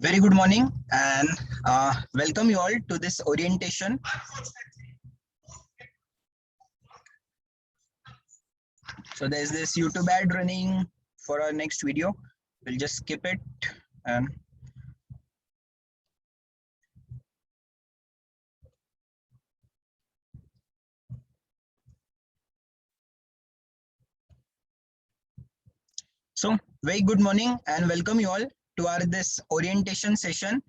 Very good morning and welcome you all to this orientation. So there's this YouTube ad running for our next video. We'll just skip it. And so very good morning and welcome you all to our this orientation session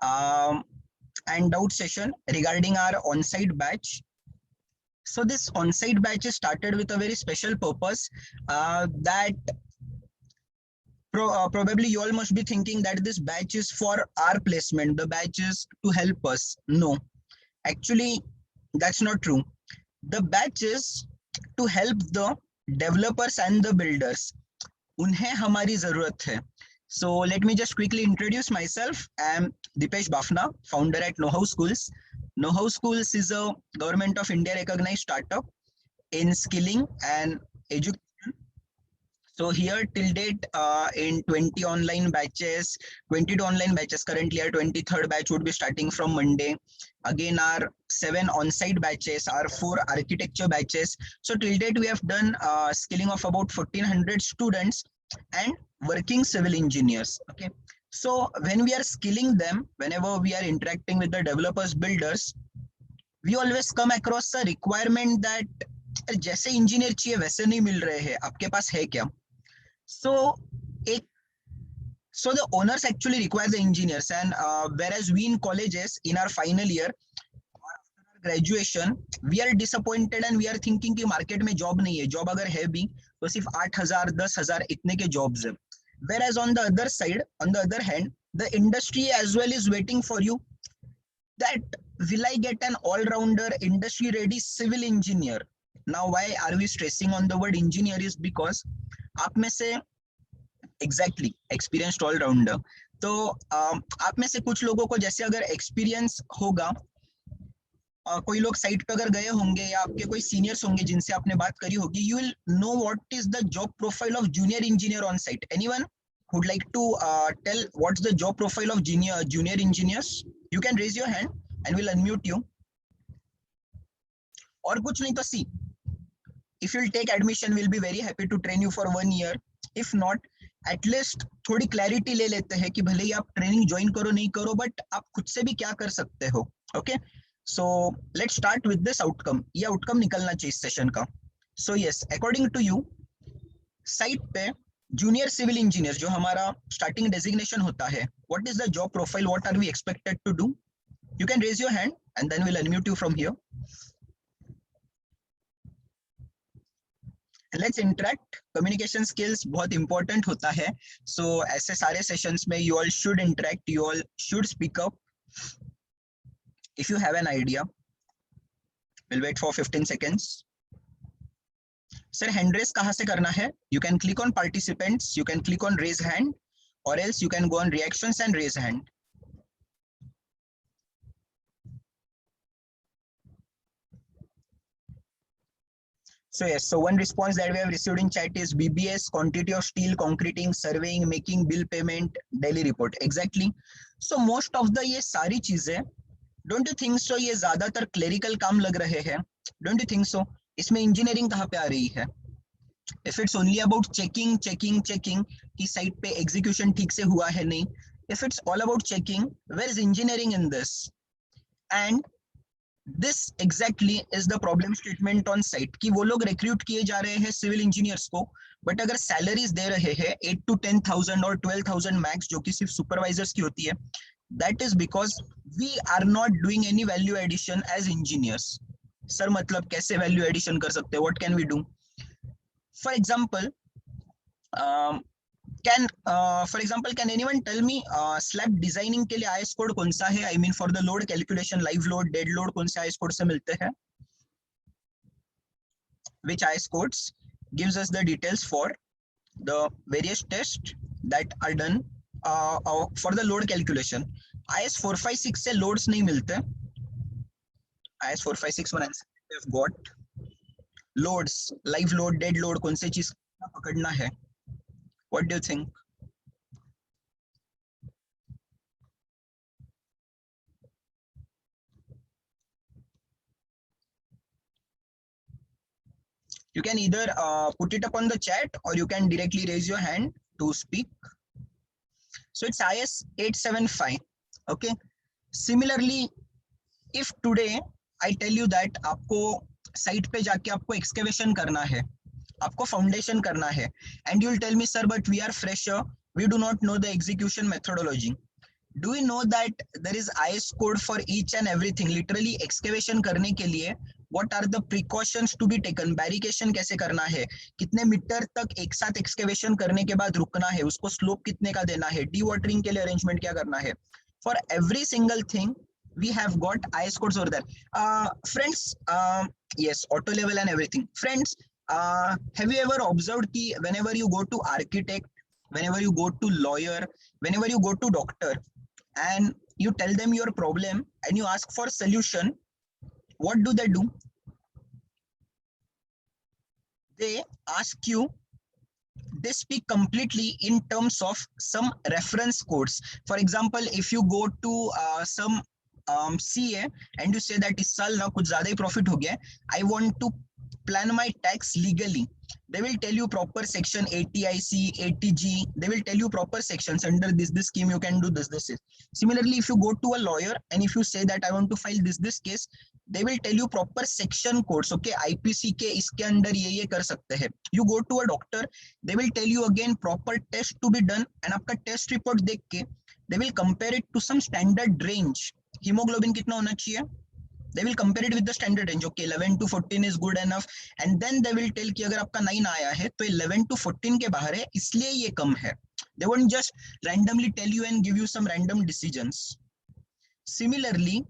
and doubt session regarding our on-site batch. So this on-site batch is started with a very special purpose that probably you all must be thinking that this batch is for our placement. The batch is to help us. No, actually, that's not true. The batch is to help the developers and the builders. उन्हें हमारी जरूरत है. So let me just quickly introduce myself. I am Dipesh Bafna, founder at Know How Schools. Know How Schools is a Government of India recognized startup in skilling and education. So here till date in 20 online batches, 22 online batches, currently our 23rd batch would be starting from Monday. Again, our 7 on-site batches, our 4 architecture batches. So till date we have done skilling of about 1400 students and working civil engineers. Okay. So when we are skilling them, whenever we are interacting with the developers, builders, we always come across a requirement that जैसे engineer चाहिए वैसे नहीं मिल रहे हैं, आपके पास है क्या? So the owners actually require the engineers, and whereas we in colleges in our final year after our graduation we are disappointed and we are thinking कि market में job नहीं है. Job अगर है भी तो सिर्फ 8,000 10,000 इतने के jobs है. Whereas on the other side, on the other hand, the industry as well is waiting for you that will I get an all-rounder industry ready civil engineer. Now why are we stressing on the word engineer is because आप में से exactly experienced allrounder, तो आप में से कुछ लोगों को जैसे अगर एक्सपीरियंस होगा, कोई लोग साइट पे अगर गए होंगे या आपके कोई सीनियर्स होंगे जिनसे आपने बात करी होगी, you will know what is the job profile of junior engineer on site. Anyone who'd like to tell what's the job profile of junior engineers? You can raise your hand and we'll unmute you. और कुछ नहीं तो सी, if you'll take admission, we'll be very happy to train you for 1 year. If not, at least थोड़ी clarity ले लेते हैं कि भले ही आप ट्रेनिंग ज्वाइन करो नहीं करो, बट आप खुद से भी क्या कर सकते हो. Okay, so let's start with this outcome. ये आउटकम निकलना चाहिए इस सेशन का. So yes, according to you site पे जूनियर सिविल इंजीनियर जो हमारा स्टार्टिंग डेजिग्नेशन होता है, what is the job profile, what are we expected to do? You can raise your hand and then will unmute you from here. Let's interact. Communication skills बहुत important होता है. So ऐसे सारे sessions में you all should interact, you all should speak up. If you have an idea, will wait for 15 seconds. Sir hand raise कहाँ से करना है? You can click on participants, you can click on raise hand, और else you can go on reactions and raise hand. So yes, so one response that we have received in chat is BBS, quantity of steel, concreting, surveying, making bill payment, daily report. Exactly. So most of the ये सारी चीजें, don't you think so, ये ज्यादातर clerical काम लग रहे हैं? Don't you think so? इसमें इंजीनियरिंग कहाँ पे आ रही है? If it's only about checking कि साइट पे एग्जीक्यूशन ठीक से हुआ है नहीं, if it's all about checking, where is engineering in this? And this exactly is the problem statement on site कि वो लोग रिक्रूट किए जा रहे हैं सिविल इंजीनियर्स को, बट अगर सैलरीज दे रहे हैं 8 to 10,000 और 12,000 मैक्स, जो कि सिर्फ सुपरवाइजर्स की होती है, that is because we are not doing any value addition as engineers. Sir मतलब कैसे वैल्यू एडिशन कर सकते हैं? What can we do? For example, can anyone tell me slab designing के लिए आईएस कोड कौन सा है? I mean for the load calculation, live load, dead load, कौन से आईएस कोड से मिलते हैं? Which IS codes gives us the details for the various tests that are done for the load calculation. IS 456 से loads नहीं मिलते. IS 456 में we have got loads, live load, dead load, कौन से चीज पकड़ना है? What do you think? You can either put it up on the chat or you can directly raise your hand to speak. So it's IS 875. Okay. Similarly, if today I tell you that आपको site पे जाके आपको excavation करना है, आपको foundation करना है, and you'll tell me, sir, but we are fresher, we do not know the execution methodology. Do you know that there is IS code for each and everything? Literally excavation करने के लिए what are the precautions to be taken? Barrication कैसे करना है, कितने metre तक एक साथ excavation करने के बाद रुकना है, उसको slope कितने का देना है, de-watering के लिए arrangement क्या करना है. For every single thing we have got IS codes over there. Friends, yes, auto level and everything. Friends, have you ever observed कि whenever you go to architect, whenever you go to lawyer, whenever you go to doctor, and you tell them your problem and you ask for solution, what do? They ask you, they speak completely in terms of some reference codes. For example, if you go to some CA and you say that इस साल ना कुछ ज़्यादा ही profit हो गया, I want to plan my tax legally. They will tell you proper section 80IC, 80G. They will tell you proper sections under this scheme you can do this. Similarly, if you go to a lawyer and if you say that I want to file this case, they will tell you proper section codes. Okay, IPC के इसके अंदर ये कर सकते हैं. You go to a doctor, they will tell you again proper test to be done, and आपका test report देख के they will compare it to some standard range. Hemoglobin कितना होना चाहिए? They will compare it with the standard range. Okay, 11 to 14 is good enough, and then they will tell कि अगर आपका 9 आया है तो 11 to 14 के बाहर है, इसलिए ये कम है. They won't just randomly tell you and give you some random decisions. Similarly,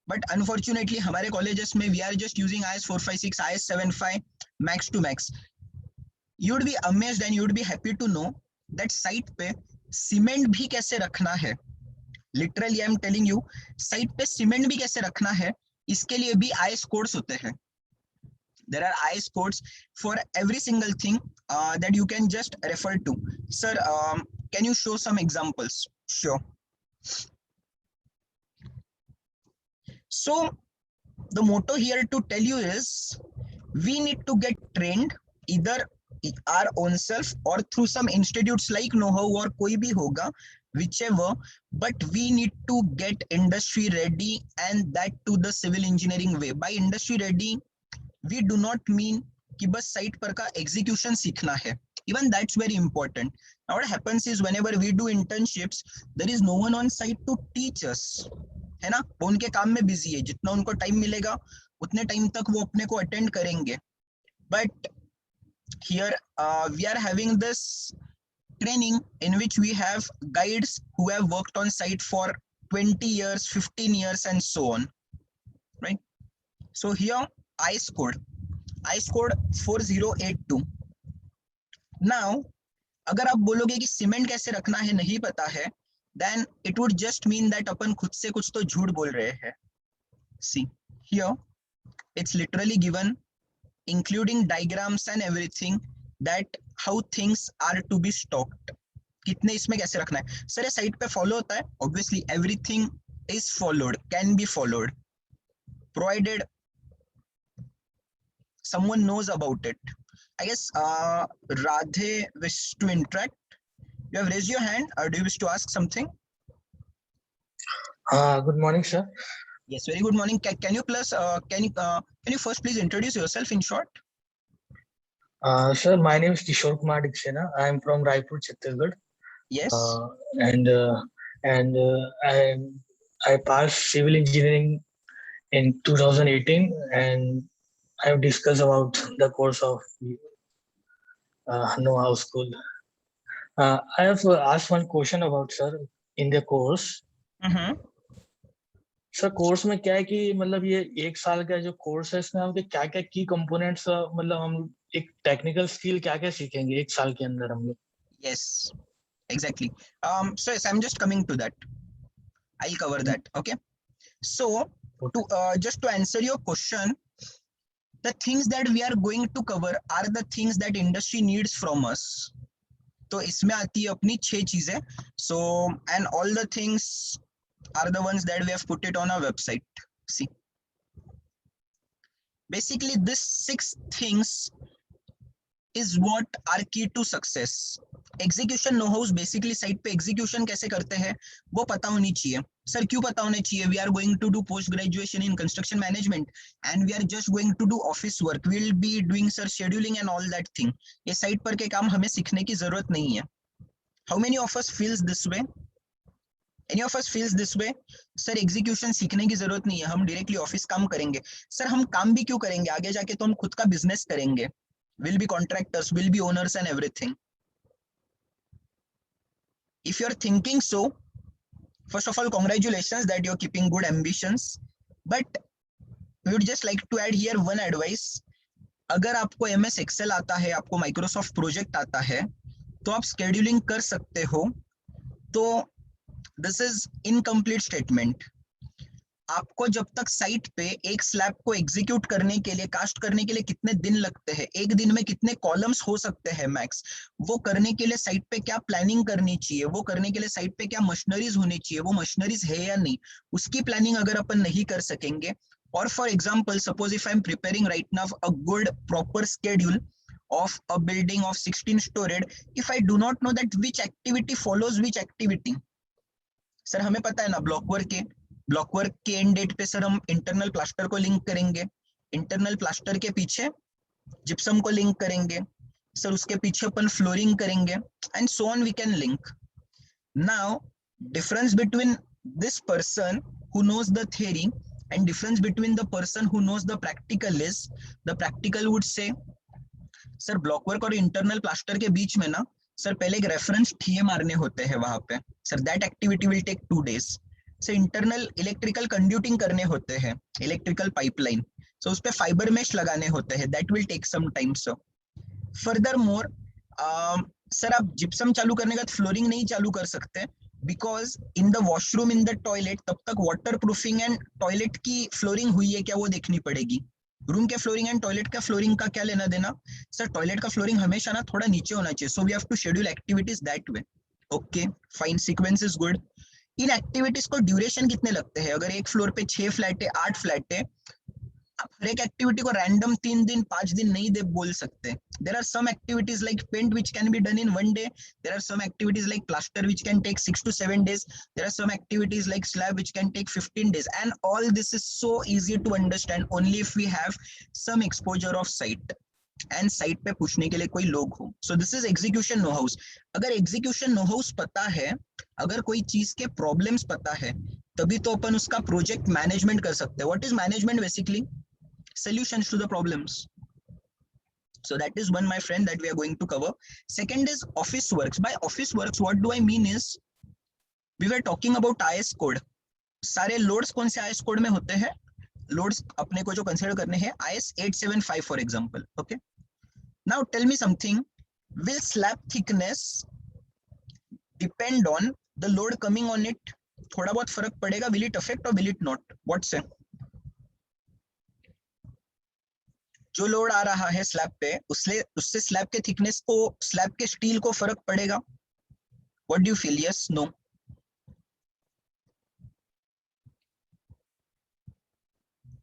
but unfortunately हमारे colleges में we are just using IS 456, IS 75 max to max. You would be amazed and you would be happy to know that site पे cement भी कैसे रखना है. Literally I am telling you, site पे cement भी कैसे रखना है, इसके लिए भी आईएस कोड्स होते हैं. There are IS codes for every single thing that you can just refer to. Sir, can you show some examples? Sure. So the motto here to tell you is we need to get trained either our own self or through some institutes like know-how or कोई भी होगा, whichever, but we need to get industry ready, and that to the civil engineering way. By industry ready we do not mean कि बस site पर का execution सीखना है. Even that's very important. Now what happens is whenever we do internships, there is no one on site to teach us, है ना. वो उनके काम में बिजी है, जितना उनको टाइम मिलेगा उतने टाइम तक वो अपने को अटेंड करेंगे. But here we are having this training in which we have guides who have worked on site for 20 years, 15 years and so on, right? So here IS code 4082. Now अगर आप बोलोगे कि cement कैसे रखना है नहीं पता है, then it would just mean that अपन खुद से कुछ तो झूठ बोल रहे हैं. See here it's literally given including diagrams and everything that how things are to be stocked. कितने इसमें कैसे रखना है. सर ये साइट पे फॉलो होता है? Obviously everything is followed, can be followed, provided someone knows about it. I guess Radhe wishes to interact. You have raised your hand, or do you wish to ask something? Good morning, sir. Yes, very good morning. Can you plus can you first please introduce yourself in short? Sir, my name is Kishore Kumar Diksena. I am from Raipur, Chhattisgarh. Yes. And I passed civil engineering in 2018, and I have discussed about the course of know-how school. I have asked one question about sir in the course. Sir course में क्या है कि मतलब ये एक साल का जो कोर्स है इसमें हम क्या क्या की कंपोनेंट्स मतलब हम एक टेक्निकल स्किल क्या क्या सीखेंगे एक साल के अंदर हम लोग. Yes, exactly. So yes, I'm just coming to that. I'll cover that. Okay. So to just to answer your question, the things that we are going to cover are the things that industry needs from us. तो इसमें आती है अपनी 6 चीजें. So and all the things are the ones that we have put it on our website. See, Basically this 6 things is what are key to success. Execution no how basically site पे execution कैसे करते हैं वो पता होनी चाहिए. Sir क्यों पता होना चाहिए? We are going to do post graduation in construction management and we are just going to do office work. We will be doing sir scheduling and all that thing. ये साइट पर के काम हमें सीखने की जरूरत नहीं है. How many of us feels this way? Any of us feels this way? Sir execution सीखने की जरूरत नहीं है, हम डायरेक्टली ऑफिस काम करेंगे. सर हम काम भी क्यों करेंगे? आगे जाके तो हम खुद का बिजनेस करेंगे. We'll be contractors, we'll be owners and everything. If you're thinking so, first of all, congratulations that you're keeping good ambitions. But we would just like to add here one advice. अगर आपको MS Excel आता है, आपको Microsoft Project आता है, तो आप scheduling कर सकते हो. तो this is incomplete statement. आपको जब तक साइट पे एक स्लैब को एग्जीक्यूट करने के लिए, कास्ट करने के लिए कितने दिन लगते हैं, एक दिन में कितने कॉलम्स हो सकते हैं मैक्स, वो करने के लिए साइट पे क्या प्लानिंग करनी चाहिए, वो करने के लिए साइट पे क्या मशीनरीज होनी चाहिए, वो मशीनरीज है या नहीं, उसकी प्लानिंग अगर अपन नहीं कर सकेंगे. और for example suppose if I am preparing right now a good proper schedule of a building of 16 storied, if I do not know that which activity follows which activity. Sir हमें पता है ना block work के end date पे sir हम internal plaster को link करेंगे, internal plaster के पीछे जिप्सम को लिंक करेंगे, सर उसके पीछे अपन फ्लोरिंग करेंगे and so on we can link. Now difference between this person who knows the theory and difference between the person who knows the practical is, the practical would say sir block work और internal plaster के बीच में ना sir पहले एक reference ठिए मारने होते हैं वहां पे. Sir that activity will take 2 days. Sir internal electrical conduiting करने होते हैं, इलेक्ट्रिकल पाइपलाइन, सो उस पे फाइबर मेश लगाने होते हैं, that will take some time. So further more sir आप जिप्सम चालू करने का फ्लोरिंग नहीं चालू कर सकते because in the washroom in the toilet तब तक वाटर प्रूफिंग एंड टॉयलेट की फ्लोरिंग हुई है क्या वो देखनी पड़ेगी. रूम के फ्लोरिंग एंड टॉयलेट का फ्लोरिंग का क्या लेना देना? सर टॉयलेट का फ्लोरिंग हमेशा ना थोड़ा नीचे होना चाहिए, so we have to schedule activities that way. Okay fine, sequence is good. इन एक्टिविटीज को ड्यूरेशन कितने लगते हैं? अगर एक फ्लोर पे 6 फ्लैट है, 8 फ्लैट है, आप हर एक एक्टिविटी को रैंडम 3 दिन 5 दिन नहीं दे बोल सकते. There are some activities like paint which can be done in 1 day. There are some activities like plaster which can take 6 to 7 days. There are some activities like slab which can take 15 days. And all this is so easy to understand only if we have some exposure of site and site पे पूछने के लिए कोई लोग हो. So this is execution no house. अगर execution no house पता है, अगर कोई चीज के प्रॉब्लम्स पता है, तभी तो अपन उसका प्रोजेक्ट मैनेजमेंट कर सकते हैं. What is management? Basically solutions to the problems. So that is one, my friend, that we are going to cover. Second is office works. By office works, what do I mean is, we were talking about IS code. सारे loads कौन से IS code में होते हैं? Loads अपने को जो consider करने हैं IS 875 for example. Okay, now tell me something. Will slab thickness depend on the load coming on it? थोड़ा बहुत फर्क पड़ेगा. विल इट अफेक्ट और will it not? What say? जो लोड आ रहा है स्लैब पे, उससे स्लैब के थिकनेस को, स्लैब के स्टील को फर्क पड़ेगा? What do you feel? Yes, no?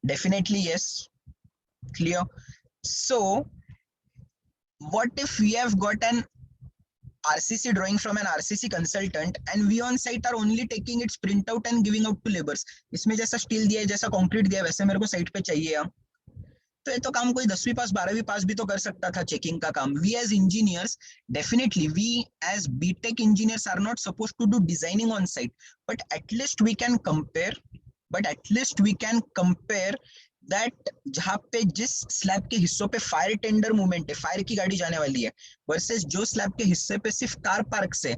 Definitely yes. Clear? So what if we have got an RCC drawing from an RCC consultant and we on site are only taking its print out and giving out to laborers. इसमें जैसा steel दिया है, जैसा concrete दिया है, वैसे मेरे को साइट पे चाहिए. तो ये तो काम कोई 10वीं पास 12वीं पास भी तो कर सकता था, चेकिंग का काम. We as engineers, definitely we as BTech engineers are not suppose to do designing on site, but at least we can compare that जहां पे जिस स्लैब के हिस्सों पे फायर टेंडर मूवमेंट है, फायर की गाड़ी जाने वाली है, वर्सेस जो स्लैब के हिस्से पे सिर्फ कार पार्क से,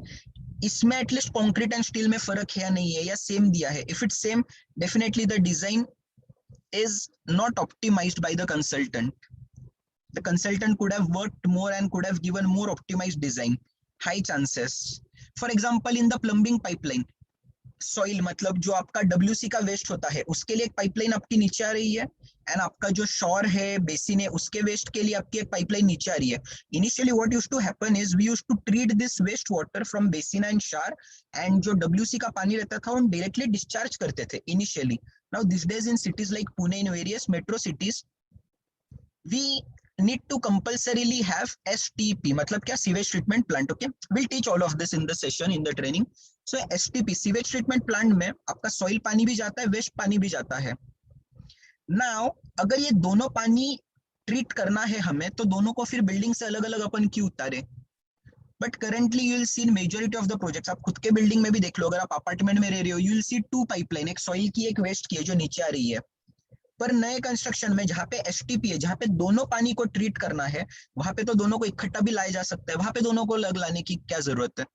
इसमें एटलीस्ट कंक्रीट एंड स्टील में फर्क है या नहीं है, या सेम दिया है. If it's same, definitely the design is not optimized by the consultant. The consultant could have worked more and could have given more optimized design. High chances. For example, in the plumbing pipeline, soil मतलब जो आपका WC का waste होता है, उसके लिए एक pipeline आपकी नीचे आ रही है, एंड आपका जो शॉर है, बेसिन है, उसके वेस्ट के लिए आपकी एक पाइपलाइन नीचे आ रही है. Initially what used to happen is we used to treat this waste water from basin and shower, and जो WC का पानी रहता था हम डायरेक्टली डिस्चार्ज करते थे initially. Now these days in cities like Pune, in various metro cities, we need to compulsorily have STP, मतलब क्या, sewage treatment plant. Okay, we'll teach all of this in the session, in the training. So STP, sewage treatment plant में आपका soil पानी भी जाता है, waste पानी भी जाता है. नाउ अगर ये दोनों पानी ट्रीट करना है हमें, तो दोनों को फिर बिल्डिंग से अलग अलग अपन क्यों उतारे? But currently you will C in majority of the projects, आप खुद के बिल्डिंग में भी देख लो, अगर आप अपार्टमेंट में रह रहे हो, यू विल सी 2 पाइपलाइन, एक सॉइल की एक वेस्ट की है जो नीचे आ रही है. पर नए कंस्ट्रक्शन में जहाँ पे एसटीपी है, जहाँ पे दोनों पानी को ट्रीट करना है, वहां पे तो दोनों को इकट्ठा भी लाया जा सकता है, वहां पे दोनों को लग लाने की क्या जरूरत है?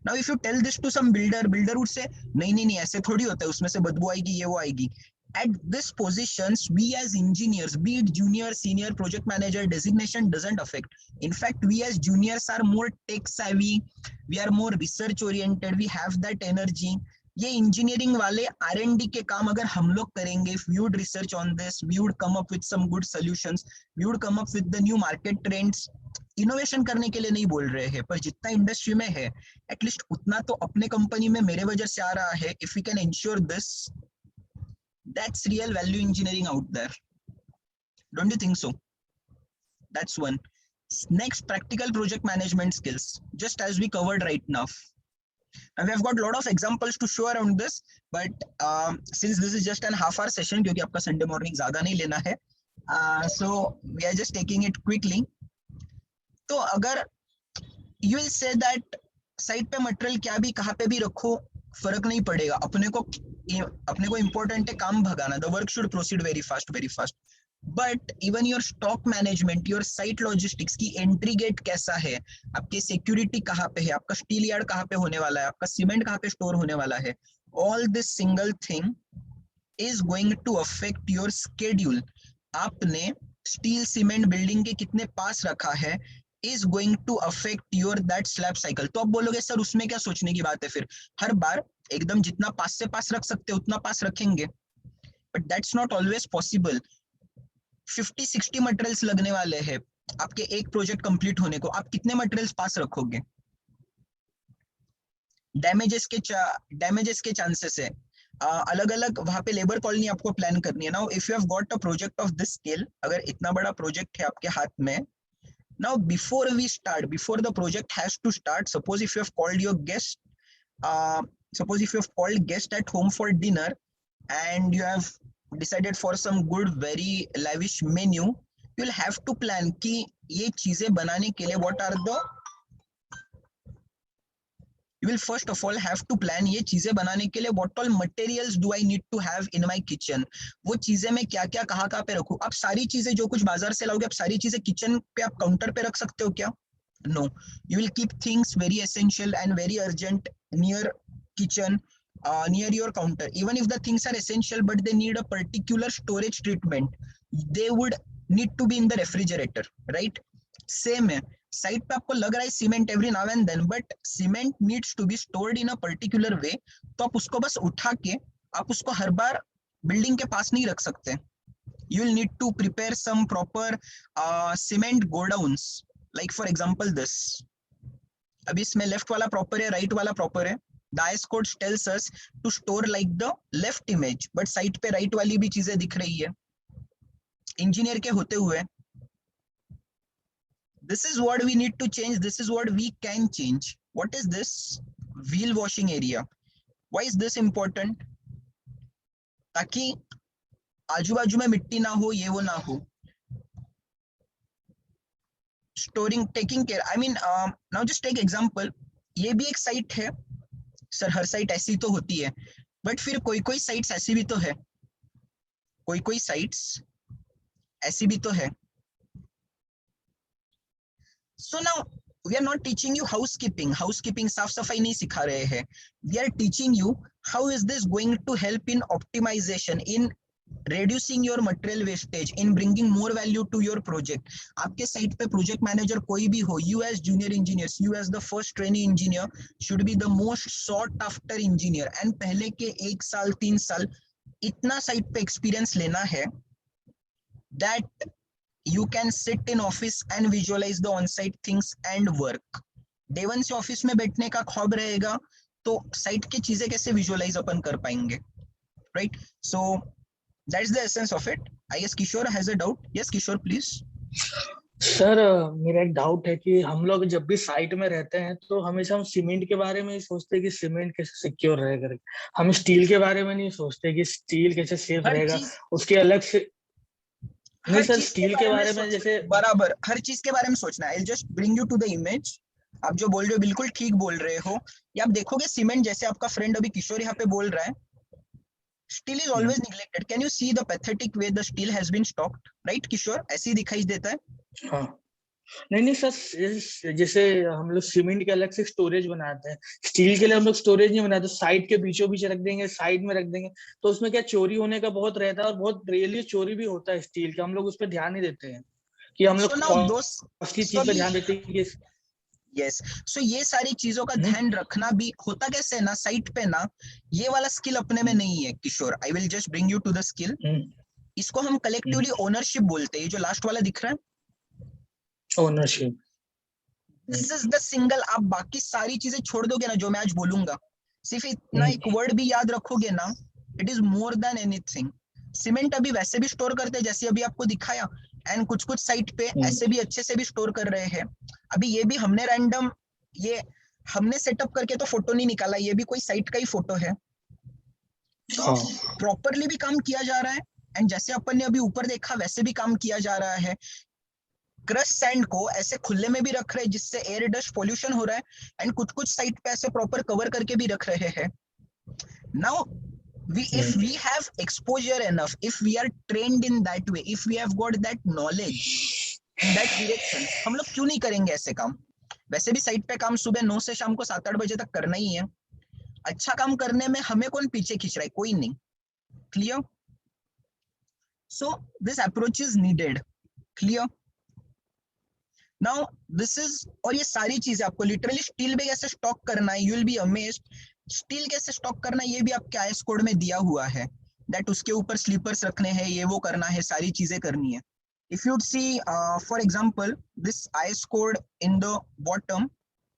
Now if you tell this to some builder would say नहीं नहीं नहीं, ऐसे थोड़ी होता है, उसमें से बदबू आएगी, ये वो आएगी. At this positions, we as engineers, be it junior, senior, project manager, designation doesn't affect. In fact, we as juniors are more tech savvy, we are more research oriented, we have that energy. ये engineering वाले R&D के काम अगर हम लोग करेंगे, if we would research on this, we would come up with some good solutions, we would come up with the new market trends. Innovation करने के लिए नहीं बोल रहे हैं, पर जितना इंडस्ट्री में है, एटलीस्ट उतना तो अपने कंपनी में मेरे वजह से आ रहा है. If we can ensure this, that's real value engineering out there. Don't you think so? That's one. Next, practical project management skills, just as we covered right now. And we have got a lot of examples to show around this, but since this is just an half-hour session, क्योंकि आपका Sunday morning ज़्यादा नहीं लेना है, so we are just taking it quickly. तो अगर you will say that site पे material क्या भी कहाँ पे भी रखो, फर्क नहीं पड़ेगा, अपने को इम्पोर्टेंट है काम भगाना. The work should proceed very fast. But even your stock management, your site logistics की एंट्री गेट कैसा है, आपके सिक्योरिटी कहाँ पे है, आपका स्टील यार्ड कहाँ पे होने वाला है, आपका सीमेंट कहाँ पे स्टोर होने वाला है, all this single thing is going to affect your schedule. आपने स्टील सीमेंट बिल्डिंग के कितने पास रखा है is going to affect your that slab cycle. तो आप बोलोगे सर उसमें क्या सोचने की बात है, फिर हर बार एकदम जितना पास से पास रख सकते उतना पास रखेंगे, but that's not always possible. 50-60 materials लगने वाले हैं आपके एक प्रोजेक्ट कंप्लीट होने को, आप कितने मटेरियल्स पास रखोगे? डैमेजेस के चांसेस है. अलग अलग वहां पे लेबर कॉलोनी आपको प्लान करनी है. Now if you have got a project of this scale, अगर इतना बड़ा प्रोजेक्ट है आपके हाथ में, now before we start, before the project has to start, suppose if you have called your guest, suppose if you have called guest at home for dinner and you have decided for some good very lavish menu, you will have to plan कि ये चीजें बनाने के लिए what are the, you will first of all have to plan ये चीजें बनाने के लिए what all materials do I need to have in my kitchen. वो चीजें मैं क्या क्या कहाँ पे रखूं. आप सारी चीजें जो कुछ बाजार से लाओगे, आप सारी चीजें किचन पे आप काउंटर पे रख सकते हो क्या? No, you will keep things very essential and very urgent near kitchen, near your counter. Even if the things are essential but they need a particular storage treatment, they would need to be in the refrigerator, right? Same है, site पे आपको लग रहा है cement every now and then, but cement needs to be stored in a particular way. तो आप उसको बस उठा के आप उसको हर बार बिल्डिंग के पास नहीं रख सकते. You will need to prepare some proper cement godowns, like for example this. अभी इसमें लेफ्ट वाला प्रॉपर है, राइट वाला प्रॉपर है. The IS code tells us to store like the left image, but site पे राइट वाली भी चीजें दिख रही है. इंजीनियर के होते हुए this is what we need to change, this is what we can change. What is this? Wheel washing area. Why is this important? ताकि आजू बाजू में मिट्टी ना हो, ये वो ना हो. Storing, taking care, I mean now just take example, ये भी एक साइट है सर, हर साइट ऐसी तो होती है, बट फिर कोई कोई साइट्स ऐसी भी तो है, कोई कोई साइट्स ऐसी भी तो है. So now we are not teaching you housekeeping साफ सफाई नहीं सिखा रहे हैं. We are teaching you how is this going to help in optimization, in reducing your material wastage, in bringing more value to your project. आपके site पे project manager कोई भी हो, you as junior engineers, you as the first trainee engineer should be the most sought after engineer. And पहले के 1 साल 3 साल इतना साइट पे एक्सपीरियंस लेना है that you can sit in office and visualize the on-site things and work. Day 1 से office में बैठने का ख्वाब रहेगा, तो साइट की चीजें कैसे विजुअलाइज अपन कर पाएंगे, right? So that's the essence of it. I guess Kishore has a doubt. Yes, Kishore, please. Sir मेरा एक डाउट है कि हम लोग जब भी साइट में रहते हैं तो हमेशा हम सीमेंट के बारे में ही सोचते हैं कि सीमेंट कैसे सिक्योर रहेगा, हम स्टील के बारे में नहीं सोचते कि स्टील कैसे सेफ हर रहेगा। चीज उसके अलग से नहीं हर सर, चीज के स्टील के बारे में बारे में सोच, जैसे बराबर हर चीज के बारे में सोचना है। I just bring you to the image. आप जो बोल रहे हो बिल्कुल ठीक बोल रहे हो। ये आप देखोगे सीमेंट, जैसे आपका फ्रेंड अभी किशोर यहाँ पे बोल रहा है, steel is always neglected. Can you see the pathetic way the steel has been stocked, right Kishore? ऐसे ही दिखाई देता है। हाँ नहीं नहीं सर, जैसे हम लोग सीमेंट के अलग से स्टोरेज बनाते हैं, स्टील के लिए हम लोग स्टोरेज नहीं बनाते, साइड के बीचों बीच रख देंगे, साइड में रख देंगे, तो उसमें क्या चोरी होने का बहुत रहता है, और बहुत रियली चोरी भी होता है स्टील का, हम लोग उस पर ध्यान नहीं देते हैं कि हम सो लोग नाउ दोस कॉस्टली चीज पे सभी ध्यान देते हैं कि यस, सो ये सारी चीजों का हम्म, ध्यान रखना भी होता कैसे है ना साइट पे ना, ये वाला स्किल अपने में हम्म, नहीं है Kishore. I will just bring you to the skill. Hmm, इसको हम कलेक्टिवली ओनरशिप बोलते हैं। ये जो लास्ट वाला दिख रहा है, ownership. This is the single. आप बाकी सारी चीजें छोड़ दोगे ना जो मैं आज बोलूंगा, सिर्फ इतना एक वर्ड भी याद रखोगे ना, it is more than anything. Cement अभी वैसे भी स्टोर करते हैं जैसे अभी आपको दिखाया, एंड कुछ कुछ साइट पे ऐसे भी अच्छे से भी स्टोर कर रहे हैं। अभी ये भी हमने रैंडम, ये हमने सेटअप करके तो फोटो नहीं निकाला, ये भी कोई साइट का ही फोटो है। तो प्रॉपरली भी काम किया जा रहा है, एंड जैसे अपन ने अभी ऊपर देखा वैसे भी काम किया जा रहा है। क्रश सैंड को ऐसे खुले में भी रख रहे हैं जिससे एयर डस्ट पोल्यूशन हो रहा है, एंड कुछ कुछ साइट पे ऐसे प्रॉपर कवर करके भी रख रहे हैं। Now if we have exposure enough, if we are trained in that way, if we have got that knowledge in that direction, हम लोग क्यों नहीं करेंगे ऐसे काम? वैसे भी साइट पे काम सुबह 9 से शाम को 7-8 बजे तक करना ही है। अच्छा काम करने में हमें कौन पीछे खींच रहा है? कोई नहीं। Clear? So this approach is needed. Clear? Now this is, और ये सारी चीजें आपको लिटरली स्टील में कैसे स्टॉक करना है, you will be amazed. Steel कैसे स्टॉक करना है ये भी आपके आईएस कोड में दिया हुआ है, दैट उसके ऊपर स्लीपर्स रखने हैं, ये वो करना है, सारी चीजें करनी है। If you see for example this IS code in the bottom,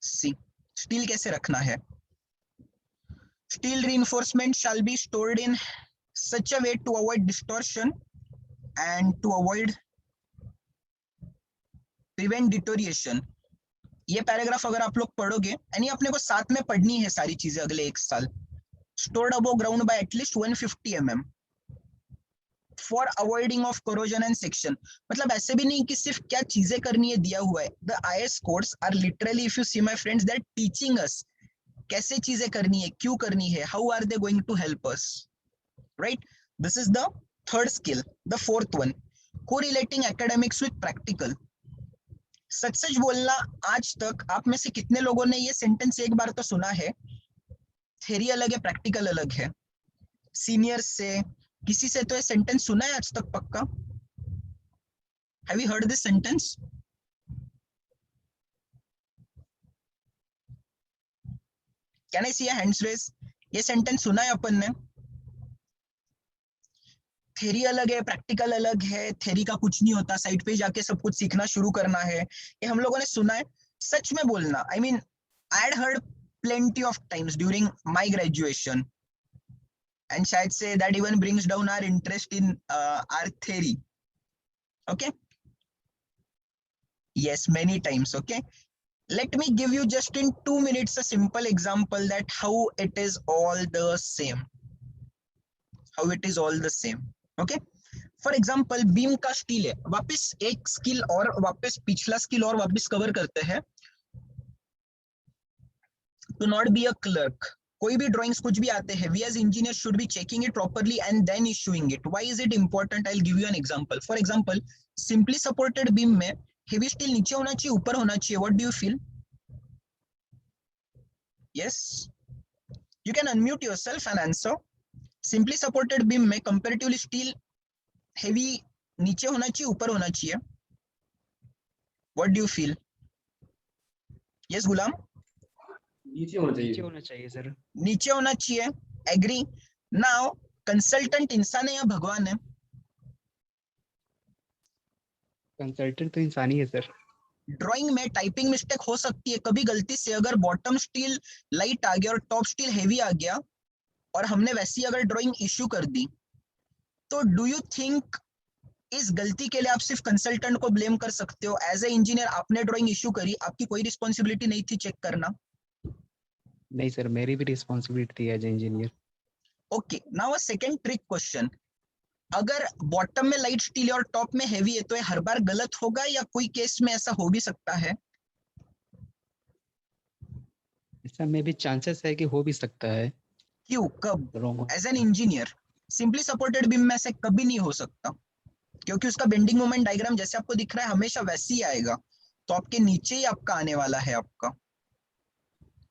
see steel कैसे रखना है। Steel reinforcement shall be stored in such a way to avoid distortion and to avoid prevent deterioration। ये पैराग्राफ अगर आप लोग पढ़ोगे, यानी अपने को साथ में पढ़नी है सारी चीजें अगले एक साल। Stored above ground by at least 150 mm for avoiding of corrosion and section. मतलब ऐसे भी नहीं कि सिर्फ क्या चीजें करनी है दिया हुआ है। The IS codes are literally, if you see my friends, that teaching us कैसे चीजें करनी है, क्यों करनी है, how are they going to help us, right? This is the third skill. The fourth one, correlating academics with practical. सच सच बोलना, आज तक आप में से कितने लोगों ने ये सेंटेंस एक बार तो सुना है, थ्योरी अलग है प्रैक्टिकल अलग है? सीनियर से किसी से तो ये सेंटेंस सुना है आज तक पक्का? Have you heard this sentence? Can I see a hands raise? ये सेंटेंस सुना है अपन ने? थ्योरी अलग है प्रैक्टिकल अलग है, थ्योरी का कुछ नहीं होता, साइट पे जाके सब कुछ सीखना शुरू करना है, ये हम लोगों ने सुना है। सच में बोलना, I mean I had heard plenty of times during my graduation, and शायद से that even brings down our interest in our theory. Okay, yes, many times. Okay, let me give you just in 2 minutes a simple example that how it is all the same, how it is all the same. Okay, for example beam का steel है, वापस एक skill और वापस पिछला skill और वापस cover करते हैं। To not be a clerk, कोई भी ड्राइंग्स कुछ भी आते हैं, we as engineer should be checking it properly and then issuing it. Why is it important? I will give you an example. For example simply supported beam में heavy steel नीचे होना चाहिए ऊपर होना चाहिए? What do you feel? Yes, you can unmute yourself and answer. Simply supported beam में comparatively steel heavy नीचे होना चाहिए ऊपर होना चाहिए? What do you feel? Yes Ghulam? नीचे होना चाहिए। नीचे होना चाहिए सर। नीचे होना चाहिए, एग्री। नाउ कंसल्टेंट इंसान है या भगवान है? कंसल्टेंट तो इंसान ही है सर। ड्राइंग में टाइपिंग मिस्टेक हो सकती है कभी, गलती से अगर बॉटम स्टील लाइट आ गया और टॉप स्टील हेवी आ गया और हमने वैसी अगर ड्राइंग इश्यू कर दी, तो डू यू थिंक इस गलती के लिए आप सिर्फ कंसल्टेंट को ब्लेम कर सकते हो। एज ए इंजीनियर आपने ड्राइंग इशू करी, आपकी कोई रिस्पॉन्सिबिलिटी नहीं थी चेक करना। नहीं सर, मेरी भी रिस्पॉन्सिबिलिटी थी as engineer. Okay, now a second trick question, अगर बॉटम में लाइट स्टील और टॉप में हैवी है तो ये हर बार गलत होगा या कोई केस में ऐसा हो भी सकता है? ऐसा में भी चांसेस है कि हो भी सकता है। क्यों, कब? Wrong. As an engineer simply supported beam में ऐसे कभी नहीं हो सकता, क्योंकि उसका बेंडिंग मोमेंट डायग्राम जैसे आपको दिख रहा है हमेशा वैसे ही आएगा, तो आपके नीचे ही आपका आने वाला है आपका।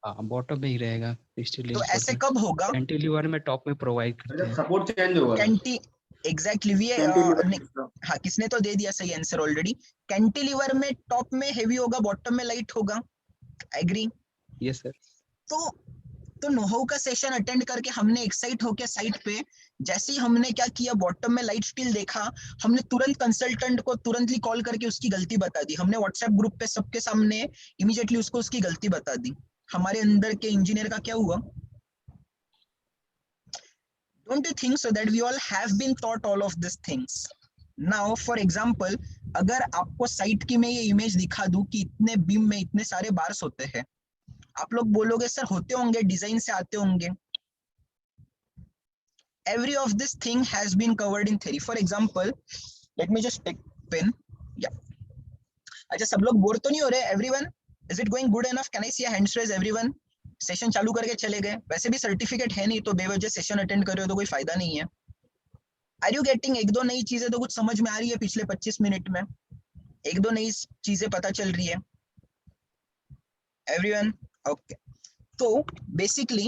हाँ, बॉटम में ही रहेगा स्टील। तो ऐसे कब होगा? कैंटिलीवर में टॉप में प्रोवाइड करते हैं। सपोर्ट चेंज होगा। कैंटी एग्जैक्टली वी कैंटिलीवर। हाँ, किसने तो दे दिया सही आंसर ऑलरेडी। कैंटिलीवर में टॉप में हेवी होगा, बॉटम में लाइट होगा। एग्री? Yes sir. तो नोहाउ का सेशन अटेंड करके हमने एक्साइट होके साइट पे जैसे ही हमने क्या किया, बॉटम में लाइट स्टील देखा, हमने तुरंत कंसल्टेंट को तुरंतली कॉल करके उसकी गलती बता दी। हमने व्हाट्सएप ग्रुप पे सबके सामने इमीडिएटली उसको उसकी गलती बता दी। हमारे अंदर के इंजीनियर का क्या हुआ? Don't you think so that we all have been taught all of these things? Now for example, अगर आपको साइट की मैं ये इमेज दिखा दूं कि इतने बीम में इतने सारे बार्स होते हैं, आप लोग बोलोगे सर होते होंगे, डिजाइन से आते होंगे। Every of this thing has been covered in theory. For example, let me just take pen. Yeah. अच्छा, सब लोग बोर तो नहीं हो रहे? Everyone, is it going good enough? Can I see a hands raise everyone? Session चालू करके चले गए, वैसे भी सर्टिफिकेट है नहीं तो बेवजह सेशन अटेंड कर रहे हो तो कोई फायदा नहीं है। Are you getting? एक दो नई चीजें तो कुछ समझ में आ रही है पिछले 25 मिनट में, एक दो नई चीजें पता चल रही है एवरीवन? ओके, तो बेसिकली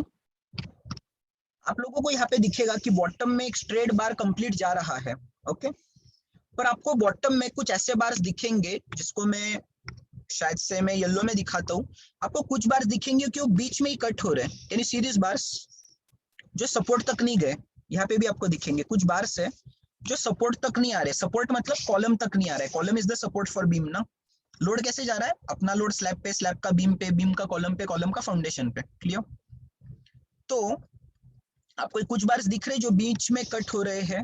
आप लोगों को यहाँ पे दिखेगा कि बॉटम में एक स्ट्रेट बार कंप्लीट जा रहा है, ओके, पर आपको बॉटम में कुछ ऐसे बार्स दिखेंगे जिसको मैं शायद से मैं येलो में दिखाता हूँ। आपको कुछ बार्स दिखेंगे कि वो बीच में ही कट हो रहे हैं। Can you see this bars जो सपोर्ट तक नहीं गए? यहाँ पे भी आपको दिखेंगे कुछ बार्स है जो सपोर्ट तक नहीं आ रहे। सपोर्ट मतलब कॉलम तक नहीं आ रहा है। Column is the support for beam ना। लोड कैसे जा रहा है? अपना लोड स्लैब पे, स्लैब का बीम पे, बीम का कॉलम पे, कॉलम का फाउंडेशन पे। क्लियर? तो आपको कुछ बार्स दिख रहे जो बीच में कट हो रहे हैं।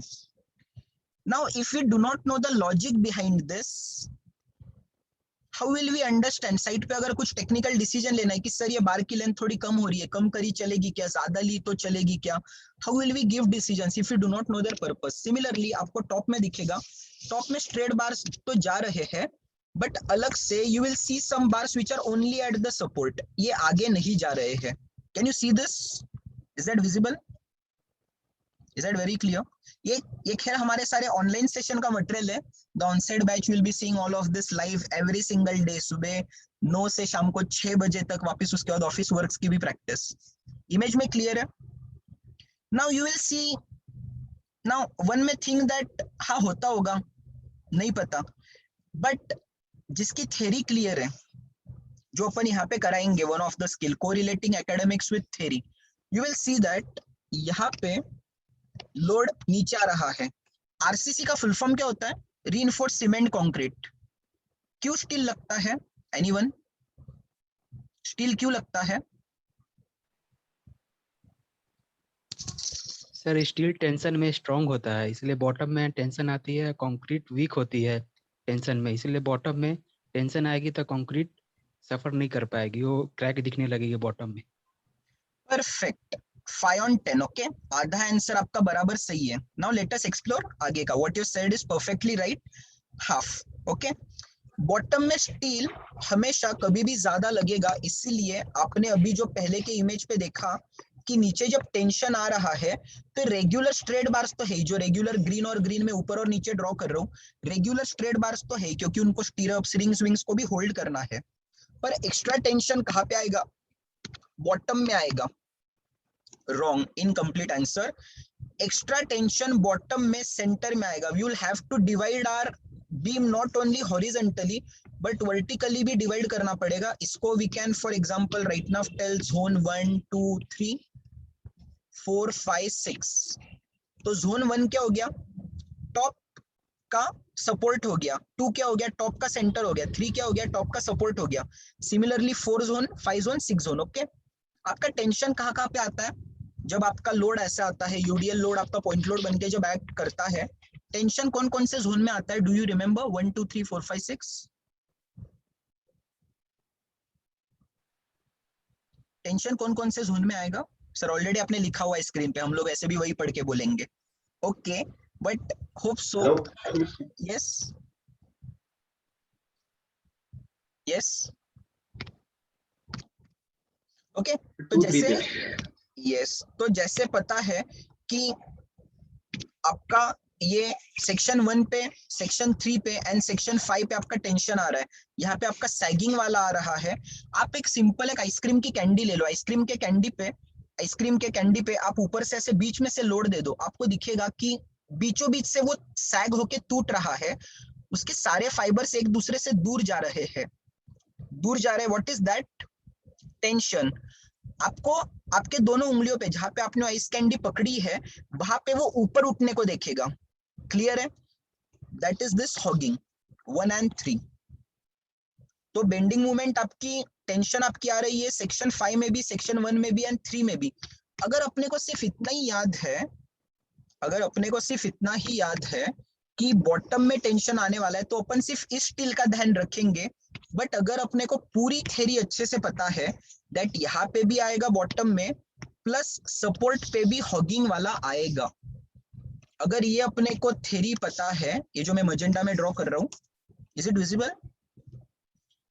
Now if you do not know the logic behind this, how will we understand? Site पे अगर कुछ टेक्निकल डिसीजन लेना है कि सर ये बार की लेंथ थोड़ी कम हो रही है, कम करी चलेगी क्या, ज्यादा ली तो चलेगी क्या, how will we give decisions if you do not know their purpose? Similarly आपको टॉप में दिखेगा, टॉप में स्ट्रेट बार्स तो जा रहे हैं बट अलग से you will see some bars which are only at the support, ये आगे नहीं जा रहे हैं। Can you see this? Is that visible? Is that very clear? ये खैर हमारे सारे ऑनलाइन सेशन का मटेरियल है। The onsite batch will be seeing all of this live every single day. सुबह 9 से शाम को 6 बजे तक वापस उसके बाद ऑफिस वर्क्स की भी प्रैक्टिस। इमेज में क्लियर है? Now you will C, now one में थिंक दैट हाँ होता होगा, नहीं पता, बट जिसकी थ्योरी क्लियर है, जो अपन यहाँ पे कराएंगे, one of the skill correlating academics with theory, you will see that यहाँ पे लोड नीचे आ रहा है। आरसीसी का फुल फॉर्म क्या होता है? Reinforced cement concrete. क्यों स्टील लगता है? एनीवन? स्टील क्यों लगता है? सर स्टील टेंशन में स्ट्रांग होता है, इसलिए बॉटम में टेंशन आती है। कंक्रीट वीक होती है टेंशन में, इसलिए बॉटम में टेंशन आएगी तो कंक्रीट सफर नहीं कर पाएगी, वो क्रैक दिखने लगेगी बॉटम में। Perfect, 5 on 10। ओके, आधा आंसर आपका बराबर सही है। नाउ लेट अस एक्सप्लोर आगे का। What you said is perfectly right, half. Okay, bottom में स्टील हमेशा कभी भी ज्यादा लगेगा, इसीलिए आपने अभी जो पहले के इमेज पे देखा कि नीचे जब टेंशन आ रहा है तो रेगुलर स्ट्रेट बार्स तो है, जो रेगुलर ग्रीन और ग्रीन में ऊपर और नीचे ड्रॉ कर रहा हूँ, रेगुलर स्ट्रेट बार्स तो है क्योंकि उनको स्टीरअप्स, रिंग्स, विंग्स को भी होल्ड करना है। पर एक्स्ट्रा टेंशन कहाँ पे आएगा? बॉटम में आएगा। Wrong, incomplete answer. Extra tension bottom में सेंटर में आएगा। We will have to divide our beam not only horizontally but vertically भी डिवाइड करना पड़ेगा। इसको we can for example right now tell zone 1 2 3 4 5 6। तो जोन 1 क्या हो गया? टॉप का सपोर्ट हो गया। 2 क्या हो गया? टॉप का सेंटर हो गया। 3 क्या हो गया? टॉप का सपोर्ट हो गया। Similarly 4 zone, 5 zone, 6 zone. Okay, आपका टेंशन कहाँ पे आता है? जब आपका लोड ऐसा आता है, यूडीएल लोड आपका पॉइंट लोड बनके जब एक्ट करता है टेंशन कौन कौन से जोन में आता है? Do you remember? 1 2 3 4 5 6 टेंशन कौन कौन से जोन में आएगा? सर ऑलरेडी आपने लिखा हुआ है स्क्रीन पे, हम लोग ऐसे भी वही पढ़ के बोलेंगे. Okay, but hope so. Yes yes okay. तो जैसे यस तो जैसे पता है कि आपका ये सेक्शन 1 पे, सेक्शन 3 पे एंड सेक्शन 5 पे आपका टेंशन आ रहा है, यहाँ पे आपका सैगिंग वाला आ रहा है. आप एक सिंपल एक आइसक्रीम की कैंडी ले लो. आइसक्रीम के कैंडी पे आप ऊपर से ऐसे बीच में से लोड दे दो, आपको दिखेगा कि बीचों बीच से वो सैग होके टूट रहा है. उसके सारे फाइबर्स एक दूसरे से दूर जा रहे हैं. What is that? टेंशन. आपको आपके दोनों उंगलियों पे जहां पे आपने आइस कैंडी पकड़ी है वहां पे वो ऊपर उठने को देखेगा. क्लियर है? That is this hugging 1 and 3. तो बेंडिंग मूवमेंट आपकी, टेंशन आपकी आ रही है सेक्शन 5 में भी, सेक्शन 1 में भी एंड 3 में भी. अगर अपने को सिर्फ इतना ही याद है कि बॉटम में टेंशन आने वाला है तो अपन सिर्फ इस स्टील का ध्यान रखेंगे. बट अगर अपने को पूरी थ्योरी अच्छे से पता है दैट यहाँ पे भी आएगा बॉटम में, प्लस सपोर्ट पे भी हॉगिंग वाला आएगा. अगर ये अपने को थ्योरी पता है, ये जो मैं मजेंडा में ड्रॉ कर रहा हूँ, इज इट विजिबल?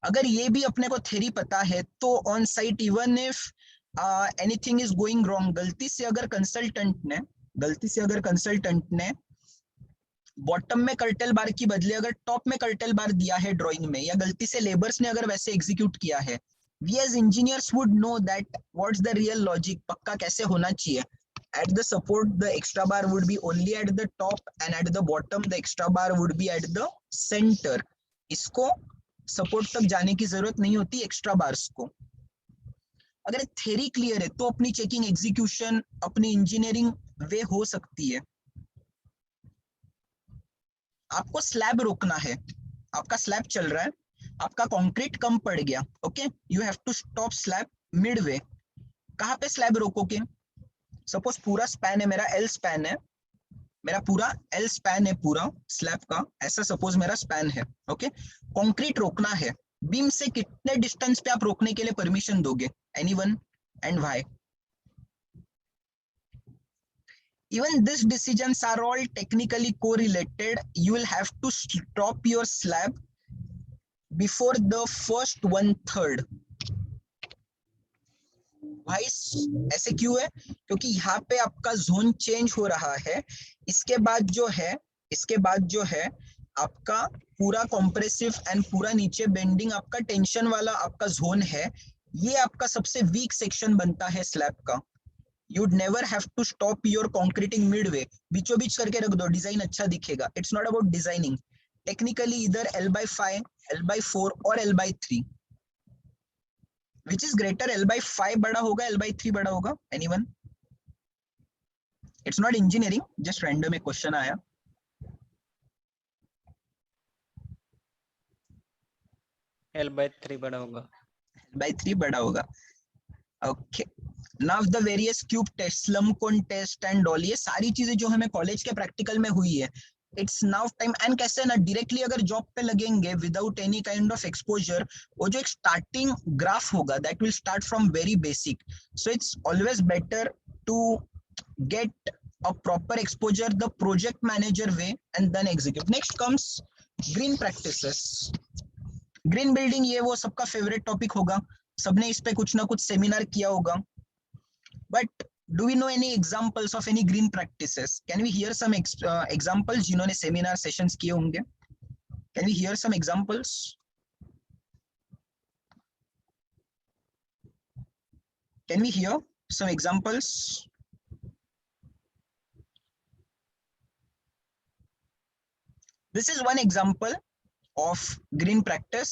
अगर ये भी अपने को थ्योरी पता है तो on site even if anything is going wrong, गलती से अगर कंसल्टेंट ने बॉटम में कर्टेल बार की बदले अगर टॉप में कर्टेल बार दिया है ड्राइंग में, या गलती से लेबर्स ने अगर वैसे एग्जीक्यूट किया है, we as engineers would know that what's the real logic, पक्का कैसे होना चाहिए. At the support the extra bar would be only at the top and at the bottom the extra bar would be at the center. इसको support तक जाने की जरूरत नहीं होती एक्स्ट्रा बार्स को. अगर थ्योरी क्लियर है तो अपनी चेकिंग एग्जीक्यूशन, अपनी इंजीनियरिंग वे हो सकती है. आपको स्लैब रोकना है, आपका स्लैब चल रहा है, आपका कंक्रीट कम पड़ गया. Okay, you have to stop slab midway. कहाँ पे स्लैब रोकोगे? सपोज पूरा स्पैन है मेरा, एल स्पैन है पूरा स्लैब का, ऐसा सपोज मेरा स्पैन है. ओके, कंक्रीट रोकना है. बीम से कितने डिस्टेंस पे आप रोकने के लिए परमिशन दोगे? Anyone and why? Even these decisions are all technically correlated. You will have to stop your slab before the first 1/3. भाई ऐसे क्यों है? क्योंकि यहाँ पे आपका जोन चेंज हो रहा है. इसके बाद जो है आपका पूरा कॉम्प्रेसिव एंड पूरा नीचे बेंडिंग आपका टेंशन वाला आपका जोन है. ये आपका सबसे वीक सेक्शन बनता है स्लैब का. You'd never have to stop your concreting midway. बीचों बीच करके रख दो, डिजाइन अच्छा दिखेगा. It's not about designing. Technically either L/5, L/4 और L/3. Which is greater? L/5 बड़ा होगा, L/3 बड़ा होगा? Anyone? It's not engineering, just random एक क्वेश्चन आया. L/3 बड़ा होगा. L/3 बड़ा होगा. Okay. Now the various cube test, slum cone test and all, ये सारी चीजें जो हमें कॉलेज के प्रैक्टिकल में हुई है. It's now time. And कैसे ना डायरेक्टली अगर जॉब पे लगेंगे without any kind of exposure, वो जो एक स्टार्टिंग ग्राफ होगा that will start from very basic. So it's always better to get a proper exposure the project manager way and then execute. Next comes green practices. Green building ये वो सबका favourite topic होगा, सबने इस पे कुछ ना कुछ सेमिनार किया होगा. But do we know any examples of any green practices? Can we hear some examples जिन्होंने सेमिनार सेशंस किए होंगे? Can we hear some examples? Can we hear some examples? This is one example of green practice.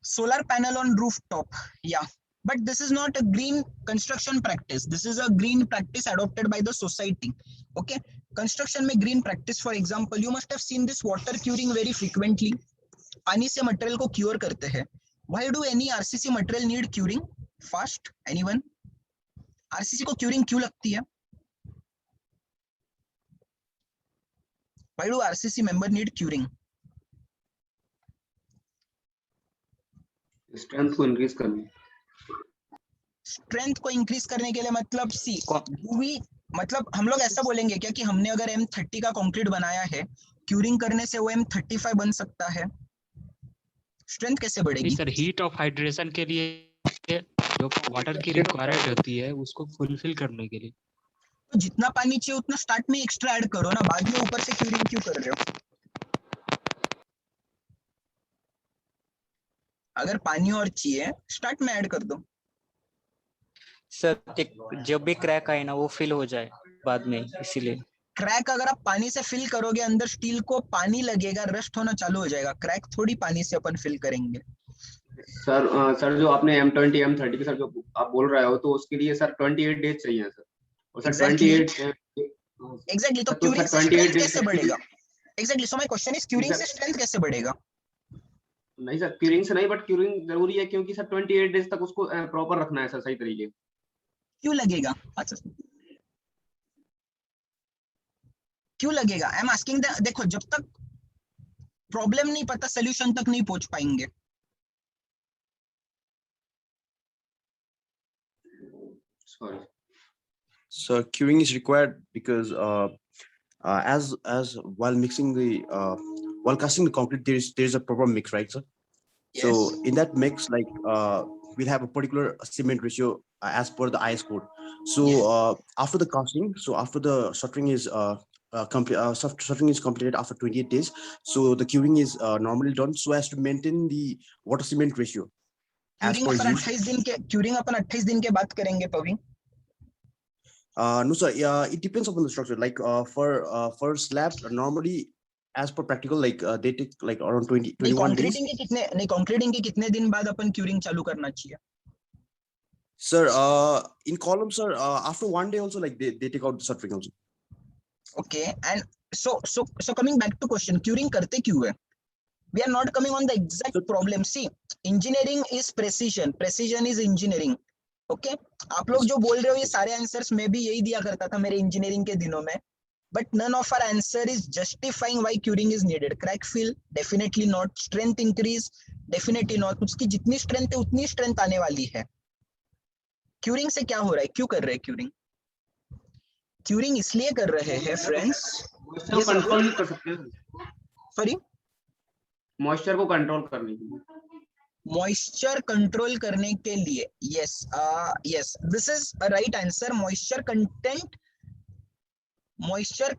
Solar panel on rooftop. Yeah, but this is not a green construction practice. This is a green practice adopted by the society. Okay, construction में green practice, for example, you must have seen this water curing very frequently. पानी से material को cure करते हैं. Why do any RCC material need curing fast? Anyone? RCC को curing क्यों लगती है? Why do RCC member need curing? Strength को इंक्रीज करने। स्ट्रेंथ को इंक्रीज करने के लिए मतलब सी मतलब हम लोग ऐसा बोलेंगे क्या कि हमने अगर M30 का कंक्रीट बनाया है, क्यूरिंग करने से वो M35 बन सकता है? स्ट्रेंथ कैसे बढ़ेगी? सर हीट ऑफ हाइड्रेशन के लिए जो वाटर की रिक्वायरमेंट होती है उसको फुलफिल करने के लिए। तो जितना पानी चाहिए उतना स्टार्ट में एक्स्ट्रा ऐड करो ना, बाद में ऊपर से क्यूरिंग क्यों कर रहे हो? अगर पानी और चाहिए स्टार्ट में ऐड कर दो। सर जब भी क्रैक आए ना वो फिल हो जाए बाद में, इसीलिए। क्रैक अगर आप पानी से फिल करोगे, अंदर स्टील को पानी लगेगा, रस्ट होना चालू हो जाएगा। क्रैक थोड़ी पानी से अपन फिल करेंगे। सर जो आपने M20 M30 के सर जो आप बोल रहे हो, तो उसके लिए सर 28 डेज चाहिए सर। और सर 28 एग्जैक्टली, तो क्यूरिंग से स्ट्रेंथ कैसे बढ़ेगा? Exactly, so my question is curing से स्ट्रेंथ कैसे बढ़ेगा? नहीं सर, क्यूरिंग से नहीं, बट क्यूरिंग जरूरी है क्योंकि सर 28 डेज तक उसको प्रॉपर रखना है सर, सही तरीके। क्यों लगेगा? अच्छा, क्यों लगेगा? I am asking. देखो, जब तक प्रॉब्लम नहीं पता सोल्यूशन तक नहीं पहुंच पाएंगे। Sorry. So curing is required because as while mixing the while casting the concrete, there's a proper mix, right, sir? Yes. So in that mix, like we'll have a particular cement ratio as per the IS code. So after the casting, so after the shuttering is shuttering is completed after 28 days, so the curing is normally done so as to maintain the water cement ratio. Curing अपन 28 दिन के curing अपन 28 दिन के बाद करेंगे पवी? No sir, it depends upon the structure. Like for slab normally as per practical, like they take like around 21 days. Concreting के कितने दिन बाद अपन क्यूरिंग चालू करना चाहिए? Sir, in column, sir, after 1 day also, like they take out the shuttering also. Okay, and so coming back to question, curing करते क्यों है? We are not coming on the exact problem. See, engineering is precision. Precision is engineering. Okay? आप लोग जो बोल रहे हो ये सारे आंसर्स मैं भी यही दिया करता था मेरे इंजीनियरिंग के दिनों में. But none of our answer is justifying why curing is needed. Crack fill, definitely not. Strength increase, definitely not. उसकी जितनी strength है उतनी strength आने वाली है. Curing से क्या हो रहा है? क्यों कर रहे हैं curing? Curing इसलिए कर रहे हैं friends. ये कंट्रोल नहीं कर सकते। Sorry? मॉइस्चर को कंट्रोल करने के लिए। मॉइस्चर कंट्रोल करने के लिए, yes yes, this is a right answer. Moisture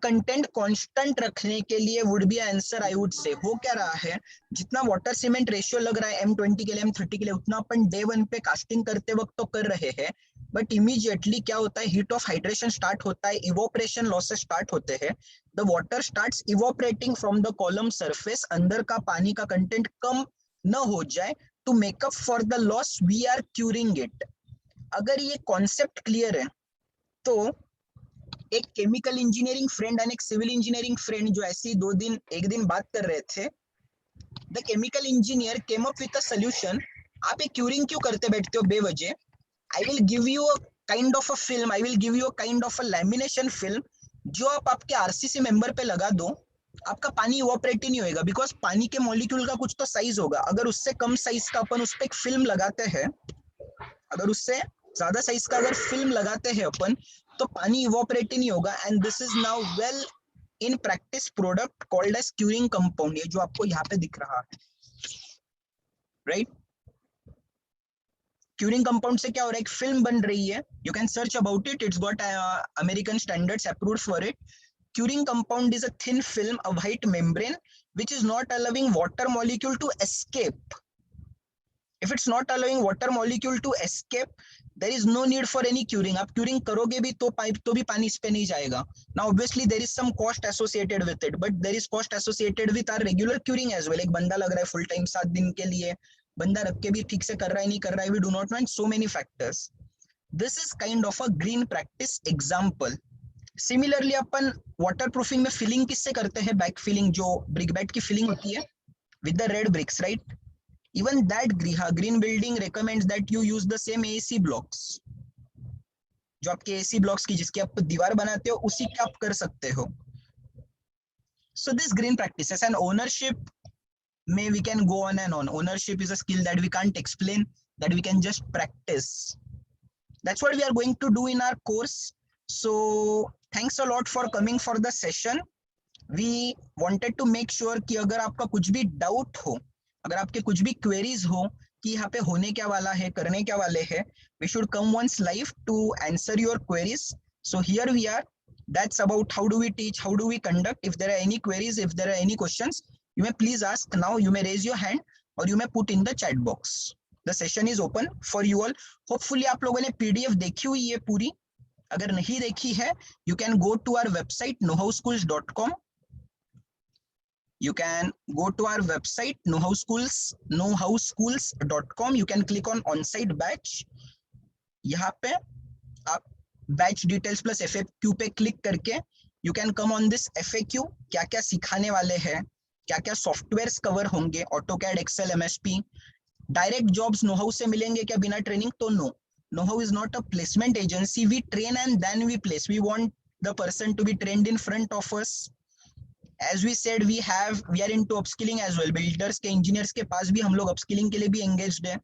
content constant रखने के लिए would be answer I would say. हो क्या रहा है, जितना वाटर सीमेंट रेशियो लग रहा है M20 के लिए M30 के लिए, उतना अपन डे 1 पे कास्टिंग करते वक्त तो कर रहे हैं, बट इमीडिएटली क्या होता है, हीट ऑफ हाइड्रेशन स्टार्ट होता है, इवोपरेशन लॉसेस स्टार्ट होते हैं, the water starts evaporating from the column surface, अंदर का पानी का कंटेंट कम न हो जाए, to make up for the loss we are curing it. अगर ये कॉन्सेप्ट क्लियर है तो एक केमिकल इंजीनियरिंग फ्रेंड और एक सिविल इंजीनियरिंग फ्रेंड जो ऐसी एक दिन बात कर रहे थे, the chemical engineer came up with a solution. आप एक क्यूरिंग क्यों करते बैठते हो बेवजह? आई will give you a kind of a film, I will give you a kind of a lamination film, जो आप आपके आरसीसी मेंबर पे लगा दो, आपका पानी इवोपरेट ही नहीं होगा, बिकॉज पानी के मॉलिक्यूल का कुछ तो साइज होगा। अगर उससे कम साइज का अपन उस पर एक फिल्म लगाते हैं, अगर उससे ज्यादा साइज का अगर फिल्म लगाते हैं अपन, तो पानी इवोपरेट ही नहीं होगा। And this is now well in practice product called as curing compound, ये जो आपको यहाँ पे दिख रहा है, राइट? क्यूरिंग कंपाउंड से क्या हो रहा है, एक फिल्म बन रही है, you can search about it, it's got American standards approved for it. Curing compound is a thin film, a white membrane, which is not allowing water molecule to escape. If it's not allowing water molecule to escape, there is no need for any curing. आप curing करोगे भी तो भी पानी इस पे नहीं जाएगा. Now obviously there is some cost associated with it, but there is cost associated with our regular curing as well. एक बंदा लग रहा है full time 7 दिन के लिए, बंदा रख के भी ठीक से कर रहा है नहीं कर रहा है, we do not know, and so many factors. This is kind of a green practice example. Similarly upon water proofing में फिलिंग किससे करते हैं? बैक फिलिंग, जो ब्रिक बैट की फिलिंग होती है with the red bricks, right? Even that green building recommends that you use the same AC blocks, जो आपके एसी ब्लॉक्स की जिसकी आप दीवार बनाते हो उसी के आप कर सकते हो। So this green practices and ownership, may we can go on and on. Ownership is a skill that we can't explain, that we can just practice. That's what we are going to do in our course. So thanks a lot for coming for the session. We wanted to make sure कि अगर आपका कुछ भी doubt हो, अगर आपके कुछ भी क्वेरीज हो कि यहाँ पे होने क्या वाला है, करने क्या वाले है, we should come once live to answer your queries. So here we are. That's about how do we teach, how do we conduct. If there are any queries, if there are any questions, you may please ask now. You may raise your hand or you may put in the chat box. The session is open for you all. Hopefully आप लोगों ने PDF देखी हुई है पूरी. अगर नहीं देखी है, you can go to our website knowhowschools.com. You can go to our website knowhowschools.com. You can click on on-site batch. यहाँ पे आप batch details plus FAQ पे click करके you can come on this FAQ. क्या क्या सिखाने वाले हैं, क्या क्या सॉफ्टवेयर्स कवर होंगे, AutoCAD, Excel, MSP. Direct jobs know-how से मिलेंगे क्या बिना ट्रेनिंग? तो no. Knowhow is not a placement agency. We train and then we place. We want the person to be trained in front of us. As we said, we are into upskilling as well. Builders के engineers के पास भी हम लोग upskilling के लिए भी engaged है.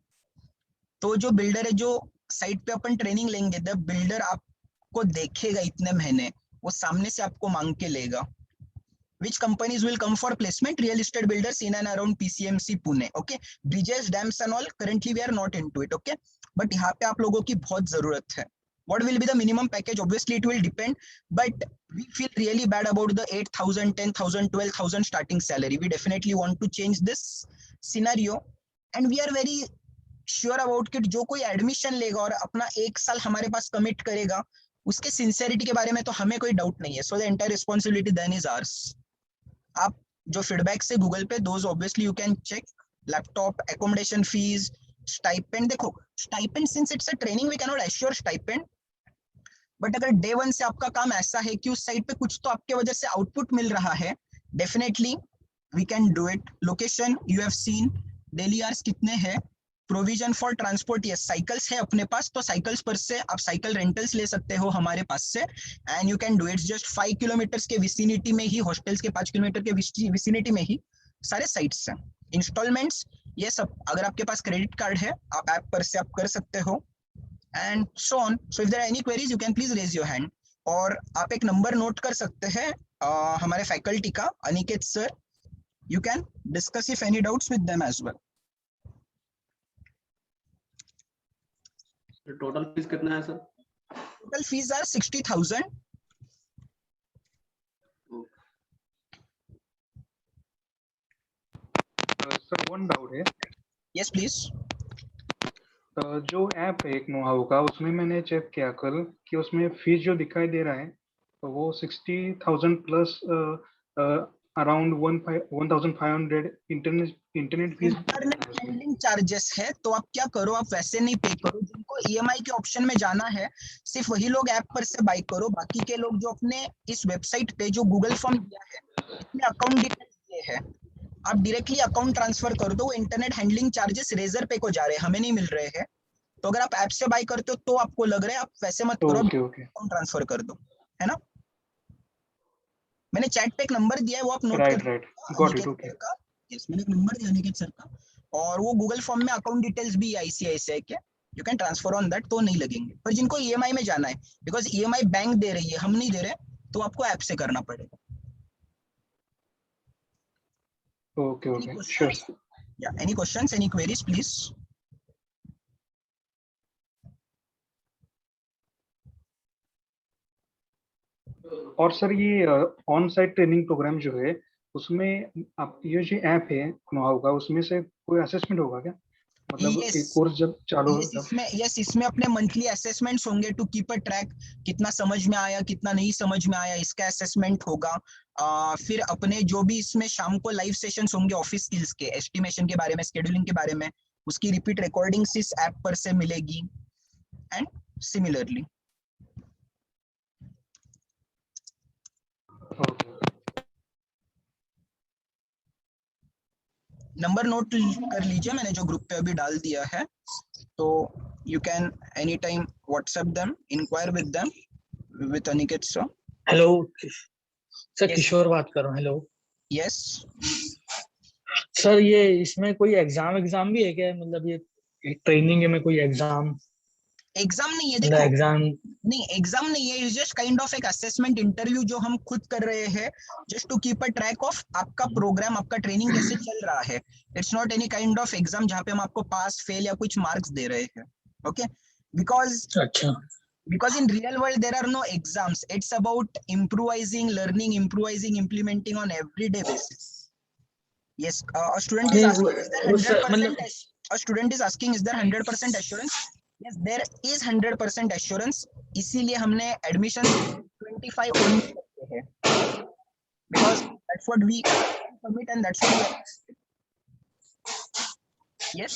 तो जो builder है, जो साइट पे अपन ट्रेनिंग लेंगे, the builder आपको देखेगा इतने महीने, वो सामने से आपको मांग के लेगा. Which companies will come for placement? Real estate builders in and around PCMC Pune. Okay, bridges, dams and all. Currently we are not into it. Okay, but यहाँ पे आप लोगों की बहुत जरूरत है. What will be the minimum package? Obviously it will depend, but we feel really bad about the 8,000, 10,000, 12,000 starting salary. We definitely want to change this scenario, and we are very sure about कि जो कोई admission लेगा और अपना 1 साल हमारे पास commit करेगा, उसके सिंसेरिटी के बारे में तो हमें कोई डाउट नहीं है. So the entire responsibility then is ours. आप जो फीडबैक से गूगल पे, those obviously you can check. Laptop, accommodation fees, stipend. देखो stipend, since it's a training we cannot assure stipend, but अगर डे 1 से आपका काम ऐसा है कि उस साइड पे कुछ तो आपके वजह से आउटपुट मिल रहा है, definitely we can do it. Location you have seen, daily hours कितने हैं, provision for transport, yes cycles है अपने पास, तो साइकिल्स पर से आप साइकिल रेंटल्स ले सकते हो हमारे पास से, and you can do it. Just 5 kilometres के विसिनिटी में ही, हॉस्टल्स के 5 किलोमीटर के विसिनिटी में ही सारे साइट्स हैं. इंस्टॉलमेंट्स ये सब, अगर आपके पास क्रेडिट कार्ड है आप ऐप पर से आप कर सकते हो, and so on. So if there are any queries you can please raise your hand, और आप एक नंबर नोट कर सकते हैं हमारे फैकल्टी का, Aniket sir. You can discuss if any doubts with them as well. Total fees कितना है sir? Total fees are 60,000. Sir one doubt है. Yes please. जो ऐप है एक नोहाउ का, उसमें मैंने चेक किया कल कि उसमें फीस जो दिखाई दे रहा है तो वो 60,000 plus around 1,500 internet fees. Internet handling charges है, तो आप क्या करो, आप वैसे नहीं पे करो. जिनको EMI के ऑप्शन में जाना है सिर्फ वही लोग ऐप पर से बाय करो. बाकी के लोग जो अपने इस वेबसाइट पे जो गूगल फॉर्म दिया है इसमें अकाउंट डिटेल्स दिए हैं, आप डायरेक्टली अकाउंट ट्रांसफर कर दो. इंटरनेट हैंडलिंग चार्जेस रेजर पे को जा रहे हैं, हमें नहीं मिल रहे हैं. तो अगर आप ऐप से बाय करते हो तो आपको लग रहा है, आप वैसे मत करो, अकाउंट ट्रांसफर कर दो, है ना. मैंने चैट पे एक नंबर दिया है, वो आप नोट कर. Right got it. Okay yes, मैंने एक नंबर दिया अनिकेत सर का, और वो गूगल फॉर्म में अकाउंट डिटेल्स भी ICICI के, you can transfer on that, तो नहीं लगेंगे. पर जिनको EMI में जाना है, बिकॉज EMI बैंक दे रही है, हम नहीं दे रहे, तो आपको ऐप से करना पड़ेगा. Okay sure. या any questions, any queries please. और सर ये ऑन साइट ट्रेनिंग प्रोग्राम जो है उसमें आप ये जो ऐप है नोहाउ का, उसमें से कोई असेसमेंट होगा क्या? मतलब एक कोर्स जब चालू होगा इसमें अपने मंथली असेसमेंट्स होंगे टू कीप अ ट्रैक, कितना समझ में आया, कितना नहीं समझ में आया, इसका असेसमेंट होगा. फिर अपने जो भी इसमें शाम को लाइव सेशंस होंगे ऑफिस स्किल्स के, एस्टिमेशन के बारे में, शेड्यूलिंग के बारे में, उसकी रिपीट रिकॉर्डिंग्स इस ऐप पर से मिलेगी. एंड सिमिलरली नंबर नोट कर लीजिए, मैंने जो ग्रुप पे अभी डाल दिया है, तो you can any time WhatsApp them, enquire with them, with Aniket sir. Hello sir, Yes. Kishore बात कर रहा हूँ. Hello yes. सर ये इसमें कोई एग्जाम भी है क्या, मतलब ये ट्रेनिंग में कोई एग्जाम एग्जाम नहीं है, देखो एग्जाम? नहीं एग्जाम नहीं है, इट्स जस्ट काइंड ऑफ एक असेसमेंट इंटरव्यू जो हम खुद कर रहे हैं, just to keep a track of आपका प्रोग्राम, आपका ट्रेनिंग कैसे चल रहा है. It's not any kind of exam जहाँ पे हम आपको पास फेल या कुछ मार्क्स दे रहे हैं. ओके, अच्छा, because in real world there are no exams, it's about improvising, learning, improvising, implementing on everyday basis. Yes, a student is asking is there 100% a student is asking is there 100% assurance? Yes, there is 100% assurance, इसीलिए हमने admission 25 only करते हैं, because that's what we commit and that's what we are. Yes.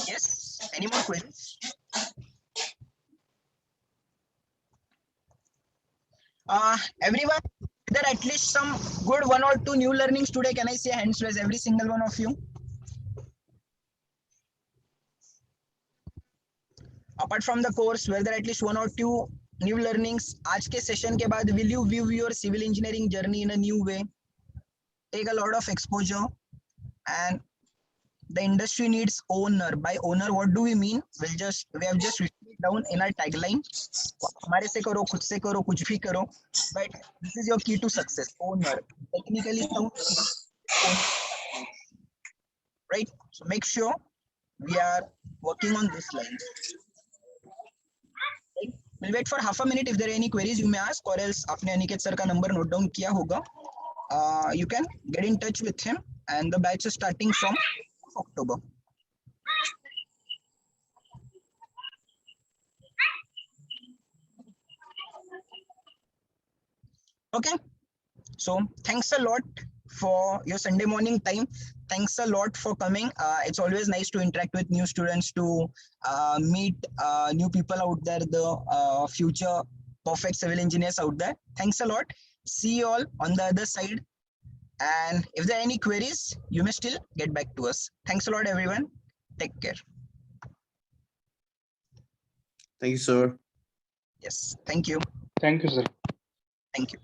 Yes, any more queries? Everyone, there at least some good 1 or 2 new learnings today? Can I see hands raise, every single one of you? Apart from the course, were there at least 1 or 2 new learnings? आज के session के बाद, will you view your civil engineering journey in a new way? Take a lot of exposure, and the industry needs owner. By owner, what do we mean? We have just written it down in our tagline. हमारे से करो, खुद से करो, कुछ भी करो, but this is your key to success. Owner, technically sound, right? So make sure we are working on this line. Right? We'll wait for half a minute. If there are any queries, you may ask, or else आपने Aniket sir का number note down किया होगा. You can get in touch with him, and the batch is starting from October. Okay, so thanks a lot for your Sunday morning time. Thanks a lot for coming. It's always nice to interact with new students, to meet new people out there, the future perfect civil engineers out there. Thanks a lot. See you all on the other side. And if there are any queries, you may still get back to us. Thanks a lot, everyone. Take care. Thank you, sir. Yes, thank you. Thank you, sir. Thank you.